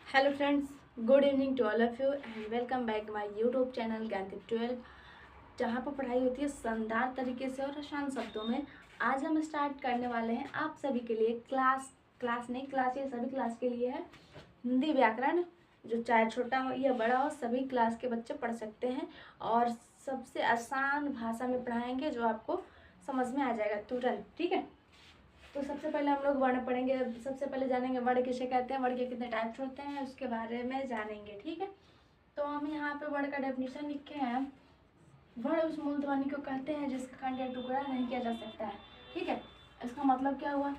Hello friends, good evening to all of you and welcome back my YouTube channel Gyandeep 12, जहाँ पर पढ़ाई होती है शानदार तरीके से और आसान शब्दों में। आज हम स्टार्ट करने वाले हैं आप सभी के लिए क्लास ये सभी क्लास के लिए है हिंदी व्याकरण, जो चाहे छोटा हो या बड़ा हो सभी क्लास के बच्चे पढ़ सकते हैं और सबसे आसान भाषा में पढ़ाएंगे जो आपको समझ में आ जाएगा तुरंत। ठीक है, तो सबसे पहले हम लोग वर्ण पढ़ेंगे। सबसे पहले जानेंगे वर्ण किसे कहते हैं, वर्ण के कितने टाइप्स होते हैं उसके बारे में जानेंगे। ठीक है, तो हम यहाँ पे वर्ण का डेफिनेशन लिखे हैं। वर्ण उस मूल ध्वनि को कहते हैं जिसका खंड या टुकड़ा नहीं किया जा सकता है। ठीक है, इसका मतलब क्या हुआ?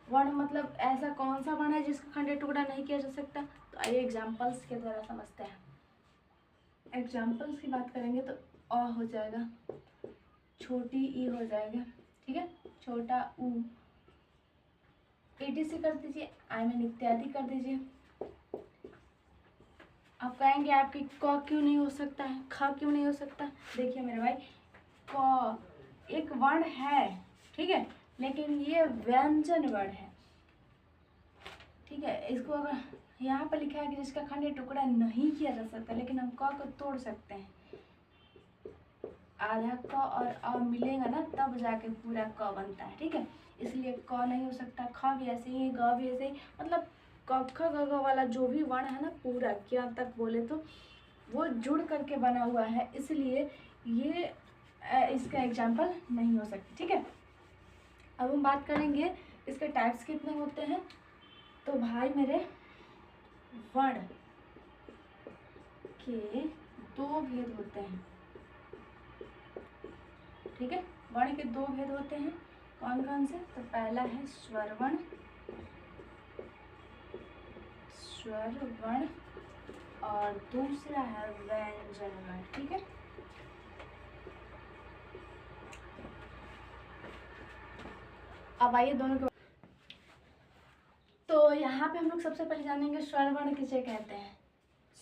वर्ण मतलब ऐसा कौन सा वर्ण है जिसका खंड या टुकड़ा नहीं किया जा सकता। तो आइए एग्जाम्पल्स के द्वारा समझते हैं। एग्जाम्पल्स की बात करेंगे तो अ हो जाएगा, छोटी ई हो जाएगा। ठीक है, छोटा ऊ, ETC कर दीजिए, आई मीन इत्यादि कर दीजिए। आप कहेंगे आपकी क क्यों नहीं हो सकता है, ख क्यों नहीं हो सकता? देखिए मेरे भाई, क एक वर्ण है, ठीक है, लेकिन ये व्यंजन वर्ण है। ठीक है, इसको अगर यहाँ पर लिखा है कि जिसका खंड या टुकड़ा नहीं किया जा सकता, लेकिन हम क को तोड़ सकते हैं। आधा क और अ मिलेगा ना तब जाके पूरा क बनता है। ठीक है, इसलिए क नहीं हो सकता, ख भी ऐसे ही, ग भी ऐसे ही। मतलब क ख ग घ वाला जो भी वर्ण है ना, पूरा क्या तक बोले तो वो जुड़ करके बना हुआ है, इसलिए ये इसका एग्जाम्पल नहीं हो सकती। ठीक है, अब हम बात करेंगे इसके टाइप्स कितने होते हैं। तो भाई मेरे, वर्ण के दो भेद होते हैं। ठीक है, वर्ण के दो भेद होते हैं, कौन कौन से? तो पहला है स्वर वर्ण, और दूसरा है व्यंजन वर्ण। ठीक है, अब आइए दोनों के। तो यहाँ पे हम लोग सबसे पहले जानेंगे स्वर वर्ण किसे कहते हैं।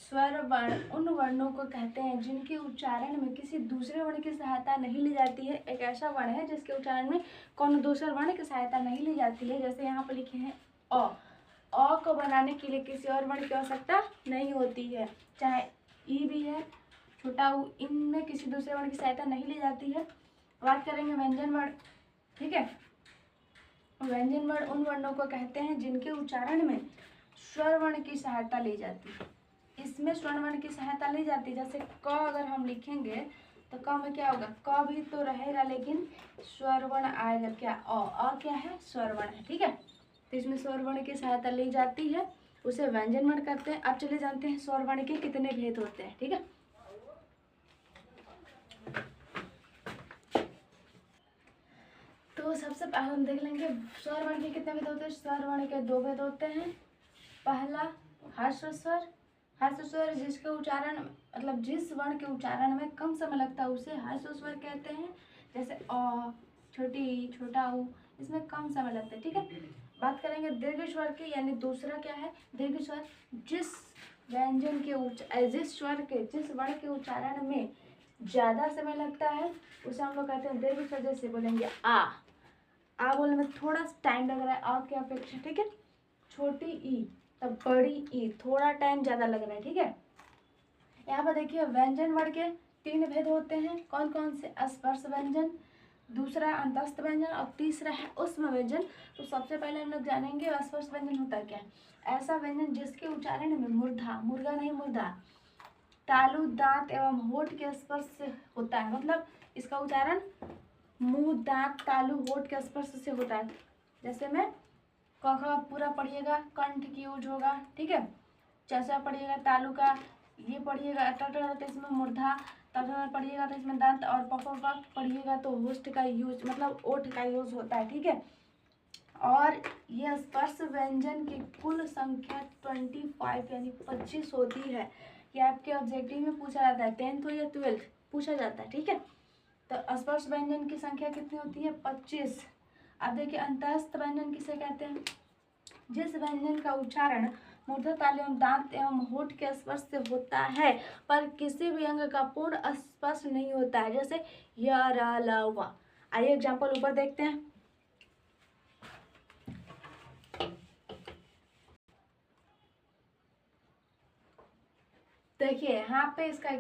स्वर वर्ण उन वर्णों को कहते हैं जिनके उच्चारण में किसी दूसरे वर्ण की सहायता नहीं ली जाती है। एक ऐसा वर्ण है जिसके उच्चारण में कौन दूसरे वर्ण की सहायता नहीं ली जाती है। जैसे यहाँ पर लिखे हैं अ को बनाने के लिए किसी और वर्ण की आवश्यकता नहीं होती है। चाहे ई भी है, छोटा ऊ, इनमें किसी दूसरे वर्ण की सहायता नहीं ली जाती है। बात करेंगे व्यंजन वर्ण। ठीक है, व्यंजन वर्ण उन वर्णों को कहते हैं जिनके उच्चारण में स्वर वर्ण की सहायता ली जाती है। इसमें स्वर वर्ण की सहायता ली जाती है। जैसे क अगर हम लिखेंगे तो क में क्या होगा? क भी तो रहेगा लेकिन स्वर वर्ण आएगा क्या? अ क्या है? स्वर वर्ण है। ठीक है, तो इसमें स्वर वर्ण की सहायता ली जाती है, उसे व्यंजन वर्ण कहते हैं। अब चले जानते हैं स्वर वर्ण के कितने भेद होते हैं। ठीक है, तो सबसे पहले हम देख लेंगे स्वर वर्ण के कितने भेद होते हैं। स्वर वर्ण के दो भेद होते हैं। पहला हर्ष स्वर, हर्ष स्वर जिसके उच्चारण मतलब जिस वर्ण के उच्चारण में कम समय लगता है उसे हर्ष स्वर कहते हैं। जैसे अ, छोटी ई, छोटा ऊ, इसमें कम समय लगता है। ठीक है, बात करेंगे दीर्घ स्वर की, यानी दूसरा क्या है? दीर्घ स्वर जिस व्यंजन के जिस स्वर के जिस वर्ण के उच्चारण में ज्यादा समय लगता है उसे हम लोग कहते हैं दीर्घ स्वर। जैसे बोलेंगे आ बोलने में थोड़ा टाइम लग रहा है आ की अपेक्षा। ठीक है, छोटी ई तब बड़ी ई, थोड़ा टाइम ज्यादा लग रहा है। ठीक है, यहाँ पर देखिए व्यंजन वर्ण के तीन भेद होते हैं। कौन कौन से? स्पर्श व्यंजन, दूसरा अंतस्थ व्यंजन और तीसरा है ऊष्म व्यंजन। तो सबसे पहले हम लोग जानेंगे स्पर्श व्यंजन होता क्या है। ऐसा व्यंजन जिसके उच्चारण में मूर्धा, मुर्गा नहीं मूर्धा, तालु, दांत एवं होठ के स्पर्श से होता है। मतलब इसका उच्चारण मुंह, दांत, तालु, होठ के स्पर्श से होता है। जैसे मैं क ख पूरा पढ़िएगा, कंठ की यूज होगा। ठीक है, चसा पढ़िएगा, तालु का ये पढ़िएगा, तो इसमें मूर्धा, तब पढ़िएगा तो इसमें दांत, और पफ पढ़िएगा तो होस्ट का यूज मतलब ओठ का यूज होता है। ठीक है, और ये स्पर्श व्यंजन की कुल संख्या 25 यानी 25 होती है। ये आपके ऑब्जेक्टिव में पूछा जाता है, 10th हो या 12th पूछा जाता है। ठीक है, तो स्पर्श व्यंजन की संख्या कितनी होती है? 25। अब देखिए अंतस्थ व्यंजन किसे कहते हैं? जिस व्यंजन का उच्चारण मूर्धा, तालु एवं दांत एवं होठ के स्पर्श से होता है पर किसी भी अंग का पूर्ण स्पर्श नहीं होता है। जैसे य, र, ल, व। आइए एग्जाम्पल ऊपर देखते हैं। देखिए यहाँ पे इसका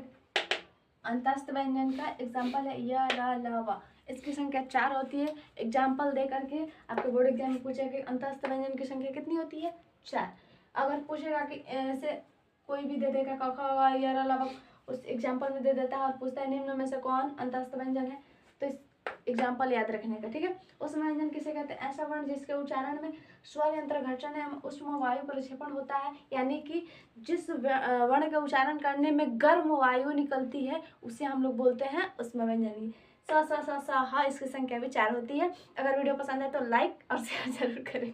अंतस्थ व्यंजन का एग्जाम्पल है य र ल व। इसकी संख्या 4 होती है। एग्जाम्पल दे करके आपके बोर्ड एग्जाम में पूछेगा कि अंतस्थ व्यंजन की संख्या कितनी होती है, 4। अगर पूछेगा कि ऐसे कोई भी दे देगा क ख य र ल व, उस एग्जाम्पल में दे देता है और पूछता है निम्न में से कौन अंतस्थ व्यंजन है, तो इस एग्जाम्पल याद रखने का, ठीक है। उस व्यंजन किसे कहते हैं, ऐसा वर्ण जिसके उच्चारण में स्वर यंत्र घर्षण एवं उष्म वायु प्रक्षेपण होता है, यानी कि जिस वर्ण का उच्चारण करने में गर्म वायु निकलती है उसे हम लोग बोलते हैं उष्म व्यंजन। स स स स ह, इसकी संख्या भी 4 होती है। अगर वीडियो पसंद है तो लाइक और शेयर जरूर करें।